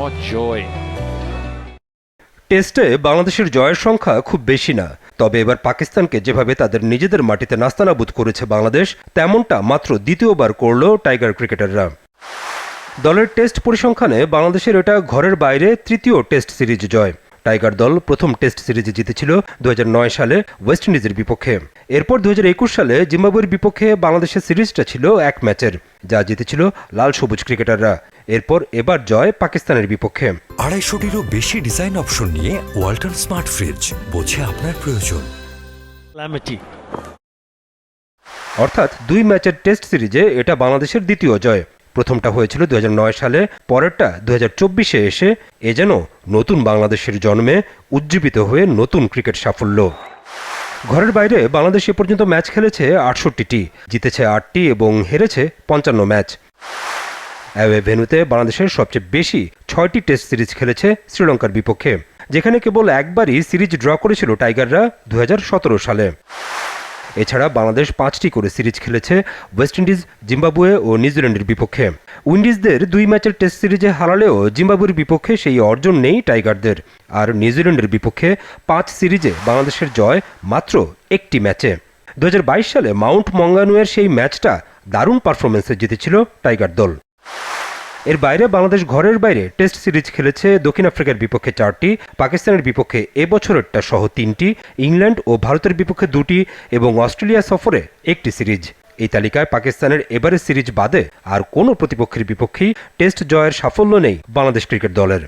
What joy. টেস্টে বাংলাদেশের জয়ের সংখ্যা খুব বেশি না, তবে এবার পাকিস্তানকে যেভাবে তাদের নিজেদের মাটিতে নাস্তানাবুদ করেছে বাংলাদেশ, তেমনটা মাত্র দ্বিতীয়বার করল টাইগার ক্রিকেটাররা। দলের টেস্ট পরিসংখ্যানে বাংলাদেশের এটা ঘরের বাইরে তৃতীয় টেস্ট সিরিজ জয়। টাইগার দল প্রথম টেস্ট সিরিজে জিতেছিল 2009 সালে ওয়েস্ট ইন্ডিজের বিপক্ষে। এরপর 2021 সালে জিম্বাবুয়ের বিপক্ষে বাংলাদেশের সিরিজটা ছিল 1 ম্যাচের, যা জিতেছিল লাল সবুজ ক্রিকেটাররা। এরপর এবার জয় পাকিস্তানের বিপক্ষে। 250টিরও বেশি ডিজাইন অপশন নিয়ে ওয়ালটন স্মার্ট ফ্রিজ, বোঝে আপনার প্রয়োজন। অর্থাৎ 2 ম্যাচের টেস্ট সিরিজে এটা বাংলাদেশের দ্বিতীয় জয়। প্রথমটা হয়েছিল 2009 সালে, পরেরটা 2024-এ এসে এ যেন নতুন বাংলাদেশের জন্মে উজ্জীবিত হয়ে নতুন ক্রিকেট সাফল্য। ঘরের বাইরে বাংলাদেশ এ পর্যন্ত ম্যাচ খেলেছে 68টি, জিতেছে 8টি এবং হেরেছে 55 ম্যাচ। অ্যাওয়ে ভেন্যুতে বাংলাদেশের সবচেয়ে বেশি 6টি টেস্ট সিরিজ খেলেছে শ্রীলঙ্কার বিপক্ষে, যেখানে কেবল একবারই সিরিজ ড্র করেছিল টাইগাররা 2017 সালে। এছাড়া বাংলাদেশ 5টি করে সিরিজ খেলেছে ওয়েস্ট ইন্ডিজ, জিম্বাবুয়ে ও নিউজিল্যান্ডের বিপক্ষে। উইন্ডিজদের 2 ম্যাচের টেস্ট সিরিজে হারালেও জিম্বাবুয়ের বিপক্ষে সেই অর্জন নেই টাইগারদের। আর নিউজিল্যান্ডের বিপক্ষে 5 সিরিজে বাংলাদেশের জয় মাত্র 1টি ম্যাচে। 2022 সালে মাউন্ট মঙ্গানুয়ের সেই ম্যাচটা দারুণ পারফরমেন্সে জিতেছিল টাইগার দল। এর বাইরে বাংলাদেশ ঘরের বাইরে টেস্ট সিরিজ খেলেছে দক্ষিণ আফ্রিকার বিপক্ষে 4টি, পাকিস্তানের বিপক্ষে এবছরেরটা সহ 3টি, ইংল্যান্ড ও ভারতের বিপক্ষে 2টি এবং অস্ট্রেলিয়া সফরে 1টি সিরিজ। এই তালিকায় পাকিস্তানের এবারের সিরিজ বাদে আর কোনো প্রতিপক্ষের বিপক্ষেই টেস্ট জয়ের সাফল্য নেই বাংলাদেশ ক্রিকেট দলের।